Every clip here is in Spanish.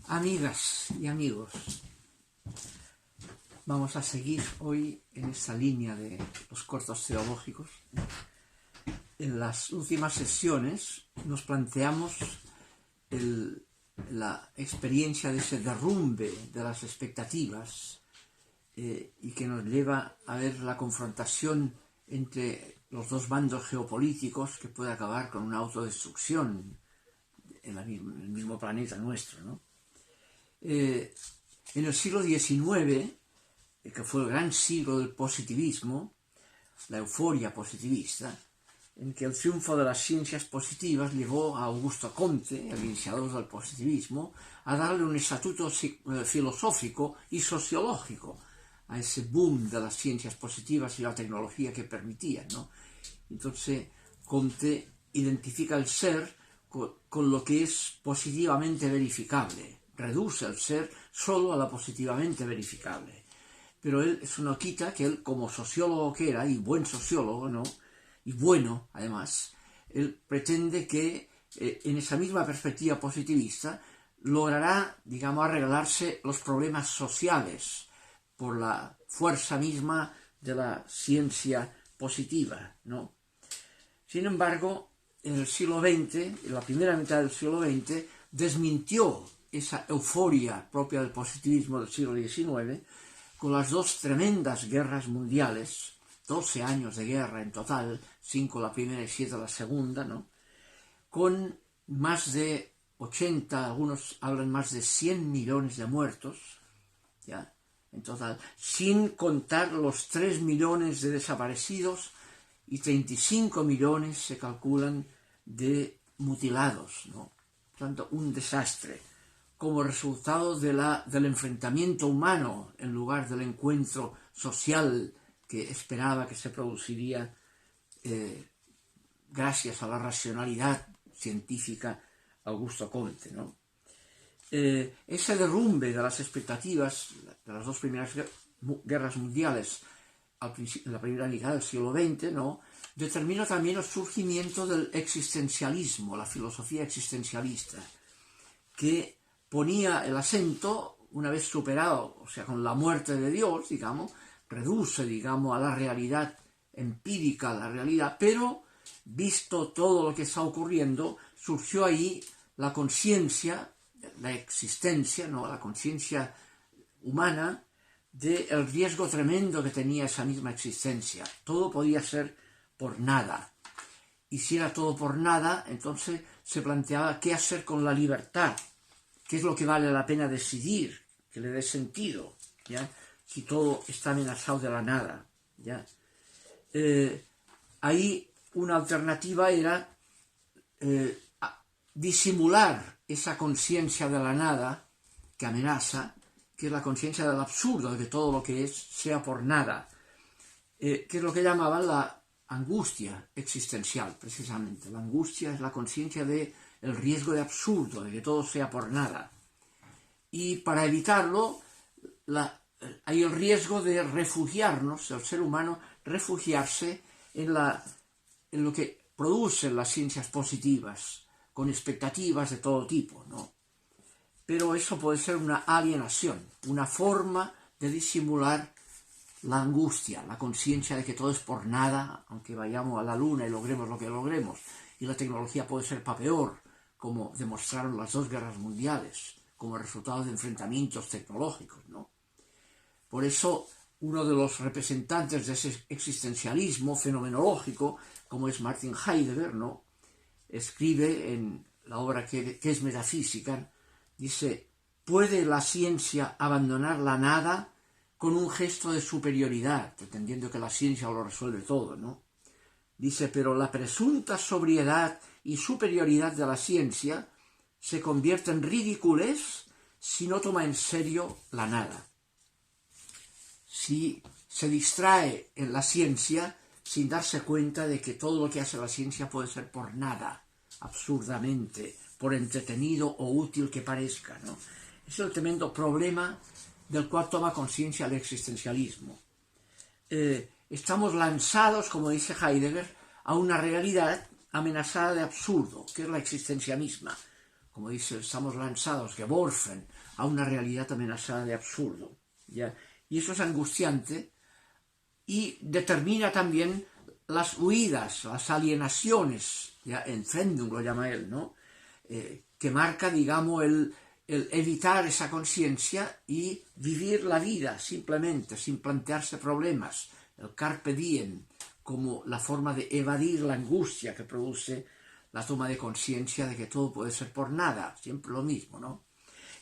Amigas y amigos, vamos a seguir hoy en esta línea de los cortos teológicos. En las últimas sesiones nos planteamos la experiencia de ese derrumbe de las expectativas y que nos lleva a ver la confrontación entre los dos bandos geopolíticos que puede acabar con una autodestrucción en el mismo planeta nuestro, ¿no? En el siglo XIX, que fue el gran siglo del positivismo, la euforia positivista, en que el triunfo de las ciencias positivas llevó a Augusto Comte, el iniciador del positivismo, a darle un estatuto filosófico y sociológico a ese boom de las ciencias positivas y la tecnología que permitían, ¿no? Entonces, Comte identifica el ser con lo que es positivamente verificable, reduce el ser solo a la positivamente verificable. Pero eso no quita que él, como sociólogo que era, y buen sociólogo, ¿no?, y bueno, además, él pretende que en esa misma perspectiva positivista logrará, digamos, arreglarse los problemas sociales por la fuerza misma de la ciencia positiva, ¿no? Sin embargo, en el siglo XX, en la primera mitad del siglo XX, desmintió esa euforia propia del positivismo del siglo XIX con las dos tremendas guerras mundiales, 12 años de guerra en total, 5 la primera y 7 la segunda, ¿no?, con más de 80, algunos hablan más de 100 millones de muertos, ¿ya?, en total, sin contar los 3 millones de desaparecidos y 35 millones se calculan de mutilados, ¿no? Por tanto, un desastre como resultado del enfrentamiento humano en lugar del encuentro social que esperaba que se produciría gracias a la racionalidad científica Augusto Comte, ¿no? Ese derrumbe de las expectativas de las dos primeras guerras mundiales en la primera mitad del siglo XX, ¿no?, determina también el surgimiento del existencialismo, la filosofía existencialista, que ponía el acento, una vez superado, o sea, con la muerte de Dios, digamos, reduce, digamos, a la realidad empírica, la realidad, pero visto todo lo que está ocurriendo, surgió ahí la conciencia, la existencia, ¿no?, la conciencia humana del riesgo tremendo que tenía esa misma existencia. Todo podía ser por nada. Y si era todo por nada, entonces se planteaba qué hacer con la libertad, qué es lo que vale la pena decidir, que le dé sentido, ¿ya?, si todo está amenazado de la nada, ¿ya? Ahí una alternativa era disimular esa conciencia de la nada que amenaza, que es la conciencia del absurdo, de que todo lo que es sea por nada, que es lo que llamaban la angustia existencial, precisamente. La angustia es la conciencia del riesgo de absurdo, de que todo sea por nada. Y para evitarlo, hay el riesgo de refugiarnos, el ser humano, refugiarse en lo que producen las ciencias positivas, con expectativas de todo tipo, ¿no? Pero eso puede ser una alienación, una forma de disimular la angustia, la conciencia de que todo es por nada, aunque vayamos a la luna y logremos lo que logremos. Y la tecnología puede ser para peor, como demostraron las dos guerras mundiales, como resultado de enfrentamientos tecnológicos, ¿no? Por eso, uno de los representantes de ese existencialismo fenomenológico, como es Martin Heidegger, ¿no?, escribe en la obra que es Metafísica, dice: ¿puede la ciencia abandonar la nada con un gesto de superioridad, entendiendo que la ciencia lo resuelve todo, ¿no? Dice: pero la presunta sobriedad y superioridad de la ciencia se convierte en ridiculez si no toma en serio la nada. Si se distrae en la ciencia sin darse cuenta de que todo lo que hace la ciencia puede ser por nada, absurdamente, por entretenido o útil que parezca, ¿no? Es el tremendo problema del cual toma conciencia el existencialismo. Estamos lanzados, como dice Heidegger, a una realidad amenazada de absurdo, que es la existencia misma, como dice, estamos lanzados, geworfen, a una realidad amenazada de absurdo, ¿ya? Y eso es angustiante y determina también las huidas, las alienaciones, ya Entfremdung lo llama él, ¿no? Que marca, digamos, el evitar esa conciencia y vivir la vida simplemente, sin plantearse problemas, el carpe diem, como la forma de evadir la angustia que produce la toma de conciencia de que todo puede ser por nada, siempre lo mismo, ¿no?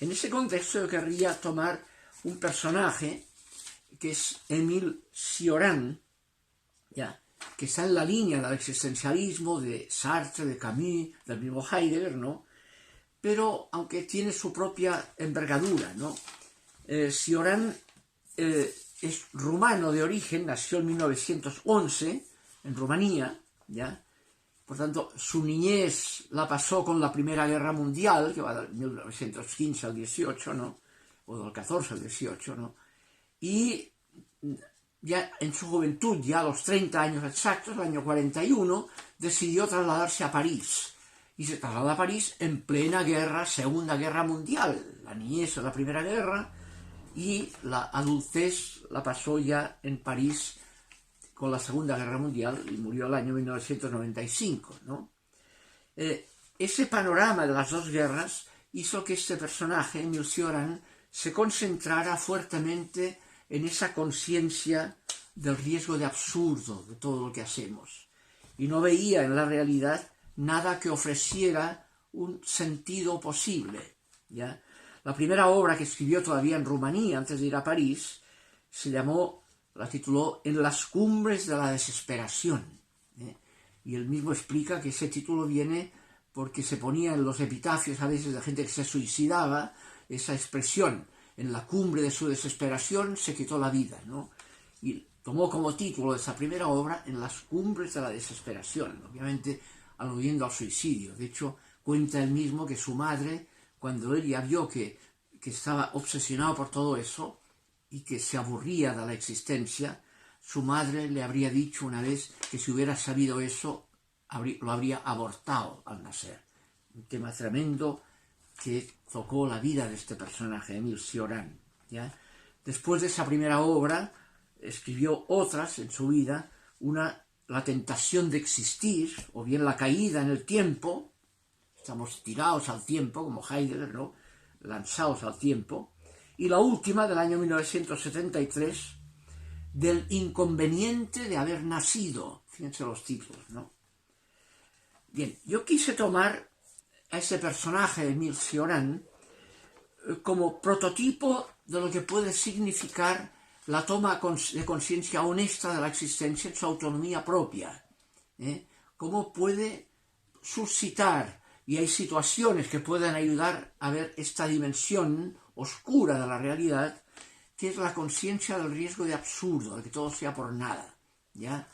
En ese contexto yo querría tomar un personaje que es Émile Cioran, ¿ya? Que está en la línea del existencialismo de Sartre, de Camus, del mismo Heidegger, ¿no? Pero aunque tiene su propia envergadura, ¿no? Cioran es rumano de origen, nació en 1911 en Rumanía, ¿ya? Por tanto, su niñez la pasó con la Primera Guerra Mundial, que va del 1915 al 18, ¿no? O del 14 al 18, ¿no? Y ya en su juventud, ya a los 30 años exactos, el año 41, decidió trasladarse a París. Y se traslada a París en plena guerra, Segunda Guerra Mundial. La niñez en la Primera Guerra y la adultez la pasó ya en París con la Segunda Guerra Mundial y murió el año 1995, ¿no? Ese panorama de las dos guerras hizo que este personaje, Émile Cioran, se concentrara fuertemente en esa conciencia del riesgo de absurdo de todo lo que hacemos. Y no veía en la realidad nada que ofreciera un sentido posible, ¿ya? La primera obra que escribió todavía en Rumanía, antes de ir a París, la tituló En las cumbres de la desesperación, ¿eh? Y él mismo explica que ese título viene porque se ponía en los epitafios a veces de gente que se suicidaba, esa expresión, en la cumbre de su desesperación se quitó la vida, ¿no? Y tomó como título de esa primera obra En las cumbres de la desesperación, obviamente aludiendo al suicidio. De hecho, cuenta él mismo que su madre, cuando él ya vio que estaba obsesionado por todo eso y que se aburría de la existencia, su madre le habría dicho una vez que si hubiera sabido eso, lo habría abortado al nacer. Un tema tremendo que tocó la vida de este personaje, Émile Cioran, ¿ya? Después de esa primera obra, escribió otras en su vida, La tentación de existir, o bien La caída en el tiempo, estamos tirados al tiempo, como Heidegger, ¿no? Lanzados al tiempo, y la última, del año 1973, Del inconveniente de haber nacido. Fíjense los títulos, ¿no? Bien, yo quise tomar a ese personaje, Émile Cioran, como prototipo de lo que puede significar la toma de conciencia honesta de la existencia en su autonomía propia, ¿eh? Cómo puede suscitar, y hay situaciones que pueden ayudar a ver esta dimensión oscura de la realidad, que es la conciencia del riesgo de absurdo, de que todo sea por nada, ¿ya?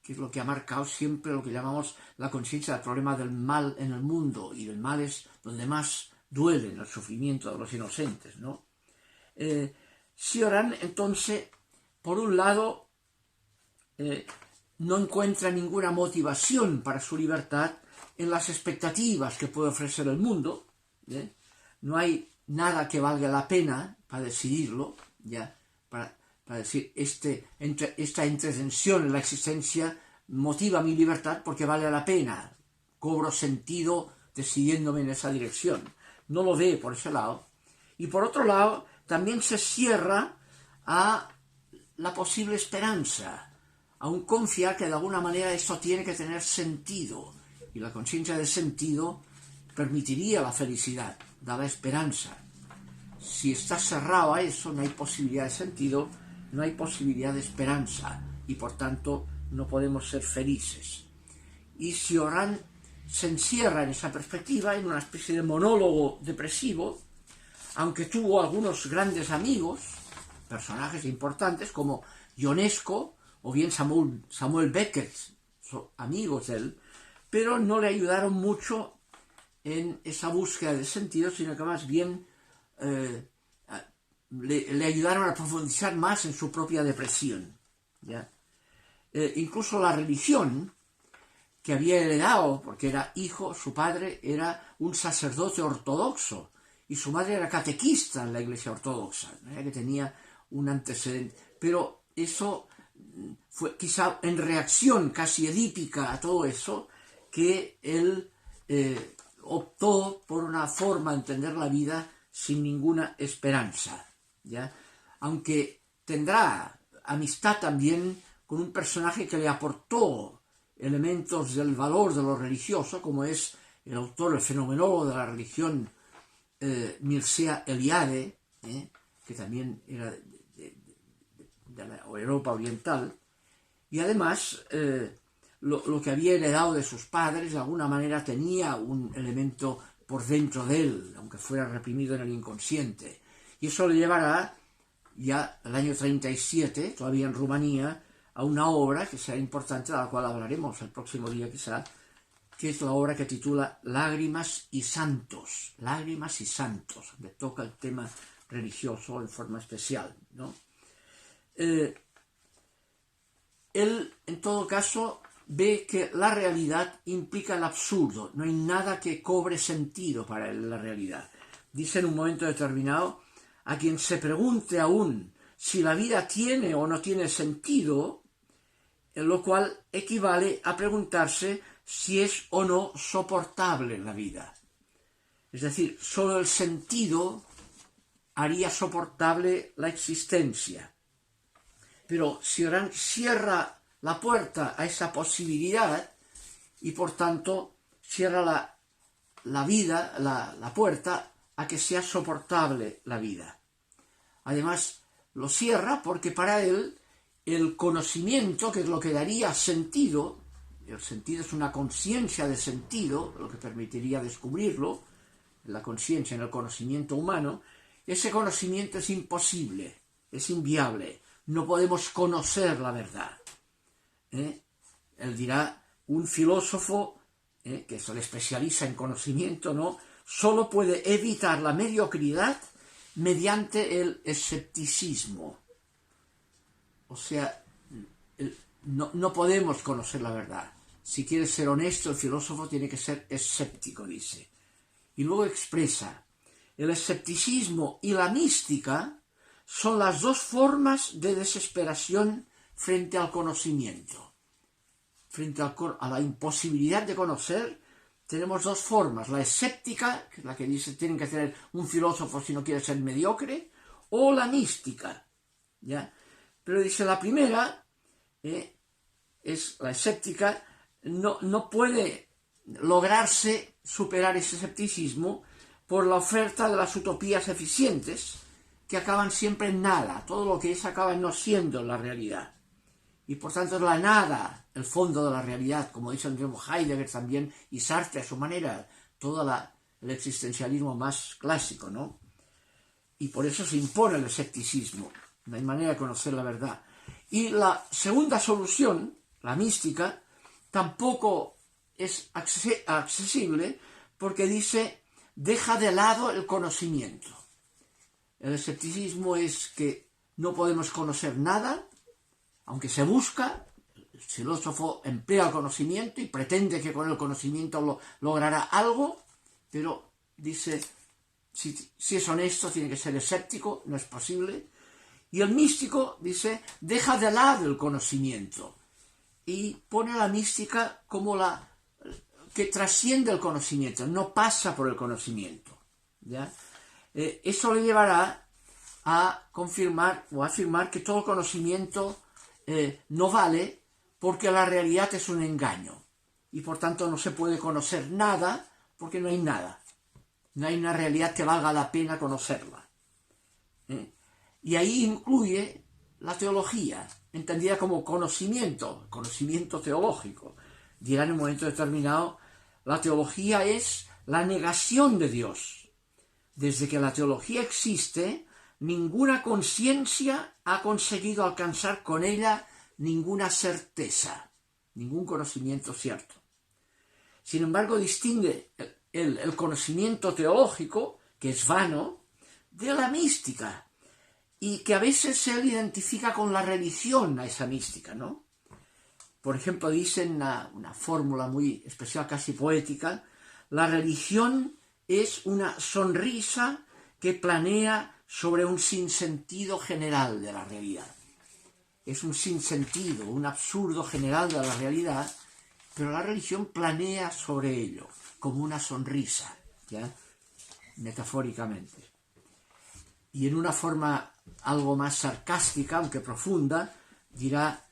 Que es lo que ha marcado siempre lo que llamamos la conciencia del problema del mal en el mundo, y el mal es donde más duele el sufrimiento de los inocentes, ¿no? Cioran, entonces, por un lado, no encuentra ninguna motivación para su libertad en las expectativas que puede ofrecer el mundo, ¿eh? No hay nada que valga la pena para decidirlo, ¿ya? Para decir, esta intervención en la existencia motiva mi libertad porque vale la pena, cobro sentido decidiéndome en esa dirección. No lo ve por ese lado. Y por otro lado, también se cierra a la posible esperanza, a un confiar que de alguna manera esto tiene que tener sentido. Y la conciencia de sentido permitiría la felicidad, da la esperanza. Si está cerrado a eso, no hay posibilidad de sentido, no hay posibilidad de esperanza, y por tanto no podemos ser felices. Y Cioran se encierra en esa perspectiva, en una especie de monólogo depresivo, aunque tuvo algunos grandes amigos, personajes importantes como Ionesco o bien Samuel Beckett, son amigos de él, pero no le ayudaron mucho en esa búsqueda de sentido, sino que más bien le ayudaron a profundizar más en su propia depresión, ¿ya? Incluso la religión, que había heredado, porque era hijo, su padre era un sacerdote ortodoxo y su madre era catequista en la Iglesia Ortodoxa, que tenía un antecedente. Pero eso fue quizá en reacción casi edípica a todo eso, que él optó por una forma de entender la vida sin ninguna esperanza, ¿ya? Aunque tendrá amistad también con un personaje que le aportó elementos del valor de lo religioso, como es el autor, el fenomenólogo de la religión, Mircea Eliade, que también era de la Europa Oriental, y además lo que había heredado de sus padres de alguna manera tenía un elemento por dentro de él, aunque fuera reprimido en el inconsciente, y eso le llevará ya el año 37, todavía en Rumanía, a una obra que será importante, de la cual hablaremos el próximo día quizá, que es la obra que titula Lágrimas y Santos, donde toca el tema religioso en forma especial, ¿no? Él, en todo caso, ve que la realidad implica el absurdo, no hay nada que cobre sentido para él la realidad. Dice en un momento determinado: a quien se pregunte aún si la vida tiene o no tiene sentido, lo cual equivale a preguntarse si es o no soportable la vida. Es decir, solo el sentido haría soportable la existencia. Pero si cierra la puerta a esa posibilidad y por tanto cierra la vida, la puerta a que sea soportable la vida. Además, lo cierra porque para él el conocimiento, que es lo que daría sentido, el sentido es una conciencia de sentido, lo que permitiría descubrirlo, la conciencia en el conocimiento humano, ese conocimiento es imposible, es inviable, no podemos conocer la verdad. Él dirá, un filósofo que se le especializa en conocimiento, ¿no?, solo puede evitar la mediocridad mediante el escepticismo. O sea, no podemos conocer la verdad. Si quiere ser honesto, el filósofo tiene que ser escéptico, dice. Y luego expresa: el escepticismo y la mística son las dos formas de desesperación frente al conocimiento. Frente a la imposibilidad de conocer, tenemos dos formas: la escéptica, que es la que dice tienen que tener un filósofo si no quiere ser mediocre, o la mística, ¿ya? Pero dice, la primera, es la escéptica, no puede lograrse superar ese escepticismo por la oferta de las utopías eficientes, que acaban siempre en nada. Todo lo que es acaba no siendo la realidad. Y por tanto es la nada el fondo de la realidad, como dice André Heidegger también, y Sartre a su manera, todo el existencialismo más clásico, ¿no? Y por eso se impone el escepticismo, no hay manera de conocer la verdad. Y la segunda solución, la mística, tampoco es accesible, porque dice, deja de lado el conocimiento. El escepticismo es que no podemos conocer nada, aunque se busca. El filósofo emplea el conocimiento y pretende que con el conocimiento logrará algo, pero dice, si es honesto, tiene que ser escéptico, no es posible. Y el místico dice, deja de lado el conocimiento, y pone a la mística como la que trasciende el conocimiento, no pasa por el conocimiento, ¿ya? Eso le llevará a confirmar o a afirmar que todo conocimiento no vale, porque la realidad es un engaño y por tanto no se puede conocer nada, porque no hay nada, no hay una realidad que valga la pena conocerla. Y ahí incluye la teología, entendida como conocimiento teológico. Dirá en un momento determinado, la teología es la negación de Dios. Desde que la teología existe, ninguna conciencia ha conseguido alcanzar con ella ninguna certeza, ningún conocimiento cierto. Sin embargo, distingue el conocimiento teológico, que es vano, de la mística, y que a veces se identifica con la religión a esa mística, ¿no? Por ejemplo, dicen una fórmula muy especial, casi poética: la religión es una sonrisa que planea sobre un sinsentido general de la realidad. Es un sinsentido, un absurdo general de la realidad, pero la religión planea sobre ello, como una sonrisa, ¿ya? Metafóricamente. Y en una forma algo más sarcástica, aunque profunda, dirá: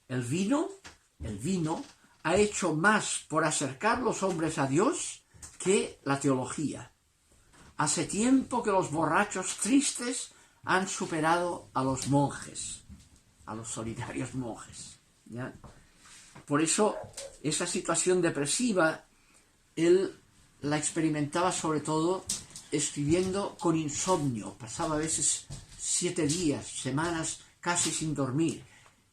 el vino ha hecho más por acercar los hombres a Dios que la teología. Hace tiempo que los borrachos tristes han superado a los monjes, a los solitarios monjes, ¿ya? Por eso, esa situación depresiva, él la experimentaba sobre todo escribiendo con insomnio. Pasaba a veces 7 días, semanas casi sin dormir.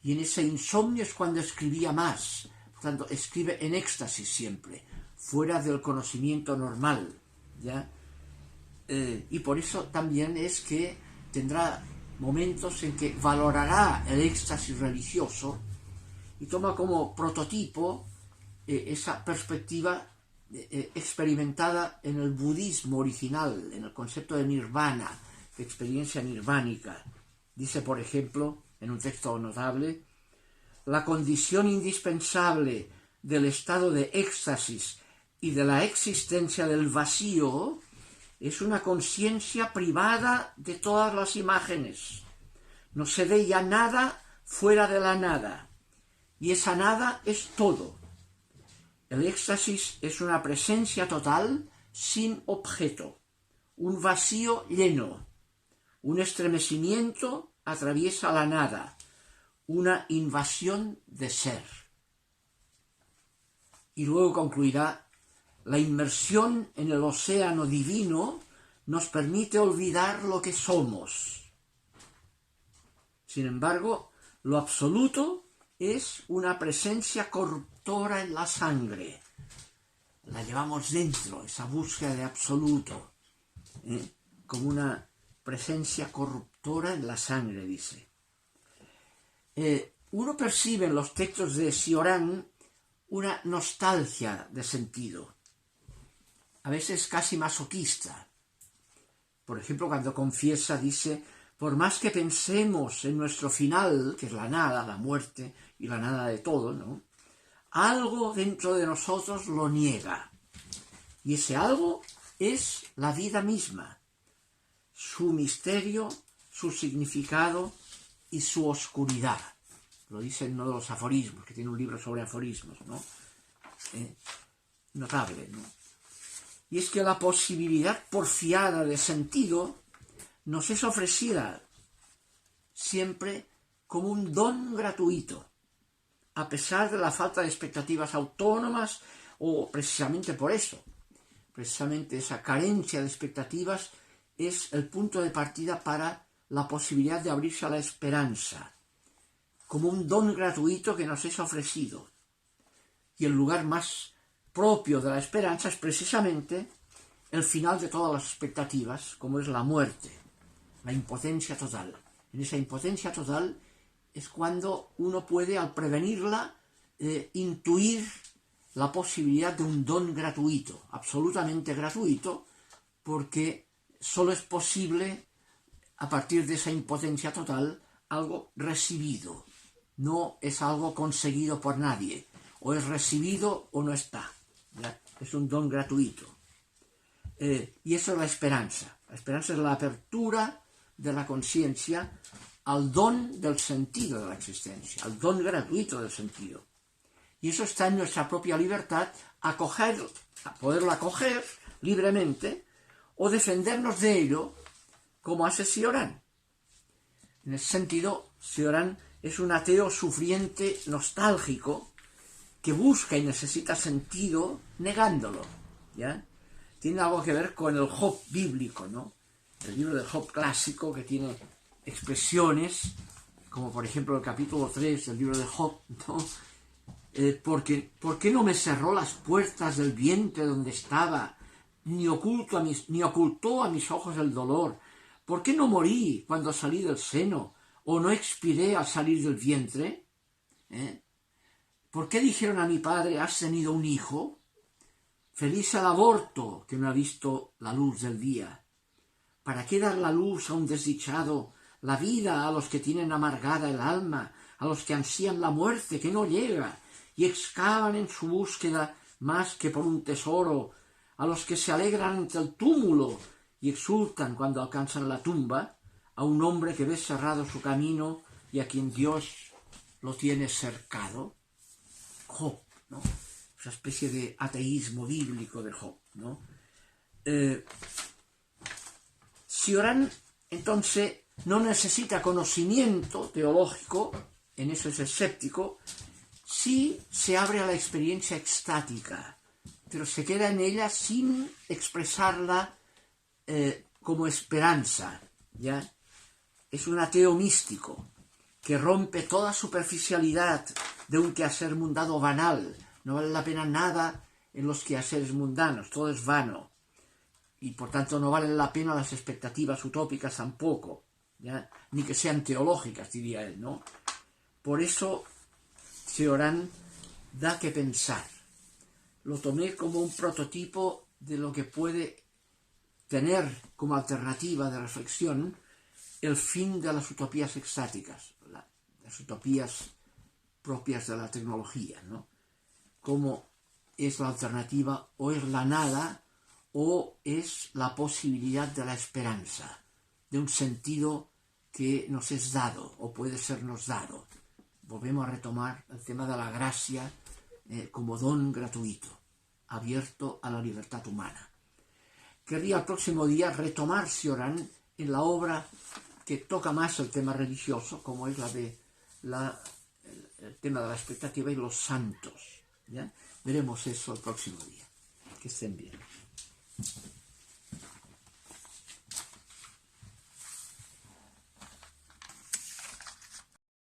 Y en ese insomnio es cuando escribía más. Por tanto, escribe en éxtasis siempre, fuera del conocimiento normal, ¿ya? Y por eso también es que tendrá momentos en que valorará el éxtasis religioso y toma como prototipo esa perspectiva experimentada en el budismo original, en el concepto de nirvana, de experiencia nirvánica. Dice, por ejemplo, en un texto notable: la condición indispensable del estado de éxtasis y de la existencia del vacío es una conciencia privada de todas las imágenes. No se ve ya nada fuera de la nada, y esa nada es todo. El éxtasis es una presencia total sin objeto, un vacío lleno, un estremecimiento atraviesa la nada, una invasión de ser. Y luego concluirá: la inmersión en el océano divino nos permite olvidar lo que somos. Sin embargo, lo absoluto es una presencia corruptora en la sangre. La llevamos dentro, esa búsqueda de absoluto, como una presencia corruptora en la sangre, dice. Uno percibe en los textos de Cioran una nostalgia de sentido, a veces casi masoquista. Por ejemplo, cuando confiesa, dice: por más que pensemos en nuestro final, que es la nada, la muerte y la nada de todo, ¿no?, algo dentro de nosotros lo niega. Y ese algo es la vida misma, su misterio, su significado y su oscuridad. Lo dice en uno de los aforismos, que tiene un libro sobre aforismos, ¿no? Notable, ¿no? Y es que la posibilidad porfiada de sentido nos es ofrecida siempre como un don gratuito, a pesar de la falta de expectativas autónomas, o precisamente por eso, precisamente esa carencia de expectativas es el punto de partida para la posibilidad de abrirse a la esperanza, como un don gratuito que nos es ofrecido. Y el lugar más propio de la esperanza es precisamente el final de todas las expectativas, como es la muerte, la impotencia total. En esa impotencia total es cuando uno puede, al prevenirla, intuir la posibilidad de un don gratuito, absolutamente gratuito, porque solo es posible, a partir de esa impotencia total, algo recibido. No es algo conseguido por nadie. O es recibido o no está. ¿Ya? Es un don gratuito. Y eso es la esperanza. La esperanza es la apertura de la conciencia al don del sentido de la existencia, al don gratuito del sentido. Y eso está en nuestra propia libertad, a poderlo acoger libremente o defendernos de ello, como hace Cioran. En ese sentido, Cioran es un ateo sufriente nostálgico que busca y necesita sentido negándolo, ¿ya? Tiene algo que ver con el Job bíblico, ¿no? El libro del Job clásico, que tiene expresiones, como por ejemplo el capítulo 3 del libro de Job, ¿no? ¿Por qué no me cerró las puertas del vientre donde estaba, ni ocultó a mis ojos el dolor? ¿Por qué no morí cuando salí del seno, o no expiré al salir del vientre? ¿Por qué dijeron a mi padre, has tenido un hijo? Feliz el aborto que no ha visto la luz del día. ¿Para qué dar la luz a un desdichado, la vida a los que tienen amargada el alma, a los que ansían la muerte que no llega y excavan en su búsqueda más que por un tesoro, a los que se alegran ante el túmulo y exultan cuando alcanzan la tumba, a un hombre que ve cerrado su camino y a quien Dios lo tiene cercado? Job, ¿no? Esa especie de ateísmo bíblico de Job, ¿no? Cioran, entonces, no necesita conocimiento teológico, en eso es escéptico, sí se abre a la experiencia extática, pero se queda en ella sin expresarla como esperanza, ¿ya? Es un ateo místico que rompe toda superficialidad de un quehacer mundano banal. No vale la pena nada en los quehaceres mundanos, todo es vano. Y por tanto no valen la pena las expectativas utópicas tampoco, ¿ya? Ni que sean teológicas, diría él, ¿no? Por eso Cioran da que pensar. Lo tomé como un prototipo de lo que puede tener como alternativa de reflexión el fin de las utopías extáticas, las utopías propias de la tecnología, ¿no? Como es la alternativa, o es la nada, o es la posibilidad de la esperanza, de un sentido que nos es dado, o puede sernos dado. Volvemos a retomar el tema de la gracia como don gratuito, abierto a la libertad humana. Querría el próximo día retomar Cioran en la obra que toca más el tema religioso, como es el tema de la expectativa y los santos, ¿ya? Veremos eso el próximo día. Que estén bien.